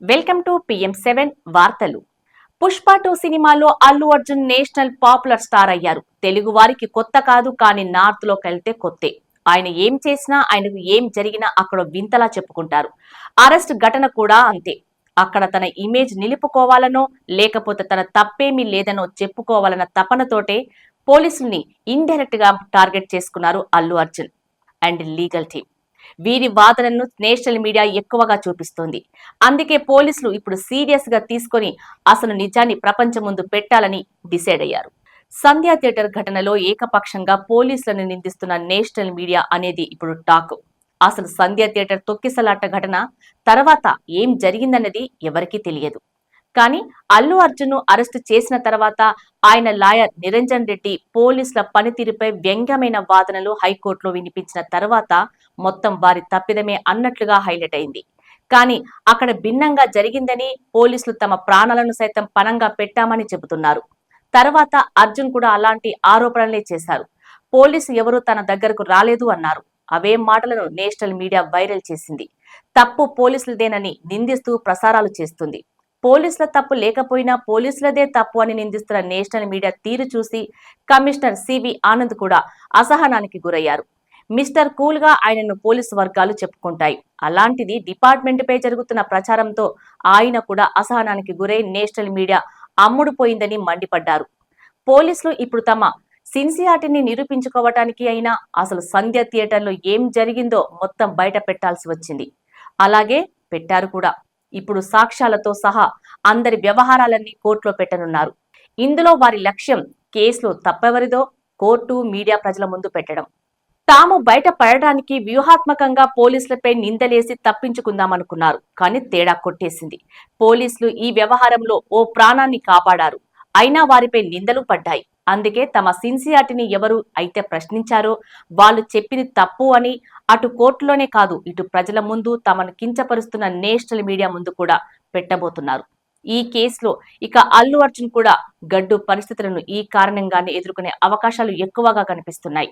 Welcome to PM7 వార్తలు. పుష్ప 2 సినిమాలో Allu Arjun national popular star అయ్యారు. తెలుగు వారికి కొత్త కాదు, కానీ నార్త్ లోకి వెళ్తే కొత్తే. ఆయన ఏం చేసినా, ఆయనకు ఏం జరిగినా అక్కడ వింతలా చెప్పుకుంటారు. అరెస్ట్ ఘటన కూడా అంతే. అక్కడ తన ఇమేజ్ నిలుపుకోవాలనో, లేకపోతే తన తప్పేమీ లేదనో చెప్పుకోవాలన్న తపనతోటే పోలీసుల్ని ఇండైరెక్ట్ గా టార్గెట్ చేసుకున్నారు Allu Arjun and legal team. వీరి వాదనను నేషనల్ మీడియా ఎక్కువగా చూపిస్తోంది. అందుకే పోలీసులు ఇప్పుడు సీరియస్ గా తీసుకొని అసలు నిజాన్ని ప్రపంచం ముందు పెట్టాలని డిసైడ్ అయ్యారు. సంధ్యా థియేటర్ ఘటనలో ఏకపక్షంగా పోలీసులను నిందిస్తున్న నేషనల్ మీడియా అనేది ఇప్పుడు టాక్. అసలు సంధ్యా థియేటర్ తొక్కిసలాట ఘటన తర్వాత ఏం జరిగిందన్నది ఎవరికీ తెలియదు. కానీ అల్లు అర్జున్ ను అరెస్టు చేసిన తర్వాత ఆయన లాయర్ నిరంజన్ రెడ్డి పోలీసుల పనితీరుపై వ్యంగ్యమైన వాదనలు హైకోర్టులో వినిపించిన తర్వాత మొత్తం వారి తప్పిదమే అన్నట్లుగా హైలైట్ అయింది. కానీ అక్కడ భిన్నంగా జరిగిందని, పోలీసులు తమ ప్రాణాలను సైతం పణంగా పెట్టామని చెబుతున్నారు. తర్వాత అర్జున్ కూడా అలాంటి ఆరోపణలే చేశారు. పోలీసు ఎవరూ తన దగ్గరకు రాలేదు అన్నారు. అవే మాటలను నేషనల్ మీడియా వైరల్ చేసింది. తప్పు పోలీసులదేనని నిందిస్తూ ప్రసారాలు చేస్తుంది. పోలీసుల తప్పు లేకపోయినా పోలీసులదే తప్పు అని నిందిస్తున్న నేషనల్ మీడియా తీరు చూసి కమిషనర్ సివి ఆనంద్ కూడా అసహనానికి గురయ్యారు. మిస్టర్ కూల్ గా ఆయనను పోలీసు వర్గాలు చెప్పుకుంటాయి. అలాంటిది డిపార్ట్మెంట్ పై జరుగుతున్న ప్రచారంతో ఆయన కూడా అసహనానికి గురై నేషనల్ మీడియా అమ్ముడుపోయిందని మండిపడ్డారు. పోలీసులు ఇప్పుడు తమ సిన్సియారిటీని నిరూపించుకోవటానికి అయినా అసలు సంధ్య థియేటర్లో ఏం జరిగిందో మొత్తం బయట పెట్టాల్సి వచ్చింది. అలాగే పెట్టారు కూడా. ఇప్పుడు సాక్ష్యాలతో సహా అందరి వ్యవహారాలన్నీ కోర్టులో పెట్టనున్నారు. ఇందులో వారి లక్ష్యం కేసులో తప్పెవరిదో కోర్టు, మీడియా ప్రజల ముందు పెట్టడం. తాము బయట పడడానికి వ్యూహాత్మకంగా పోలీసులపై నిందలేసి తప్పించుకుందామనుకున్నారు. కానీ తేడా కొట్టేసింది. పోలీసులు ఈ వ్యవహారంలో ఓ ప్రాణాన్ని కాపాడారు. అయినా వారిపై నిందలు పడ్డాయి. అందుకే తమ సిన్సియారిటీని ఎవరు అయితే ప్రశ్నించారో వాళ్ళు చెప్పింది తప్పు అని అటు కోర్టులోనే కాదు, ఇటు ప్రజల ముందు తమను కించపరుస్తున్న నేషనల్ మీడియా ముందు కూడా పెట్టబోతున్నారు. ఈ కేసులో ఇక అల్లు అర్జున్ కూడా గడ్డు పరిస్థితులను ఈ కారణంగానే ఎదుర్కొనే అవకాశాలు ఎక్కువగా కనిపిస్తున్నాయి.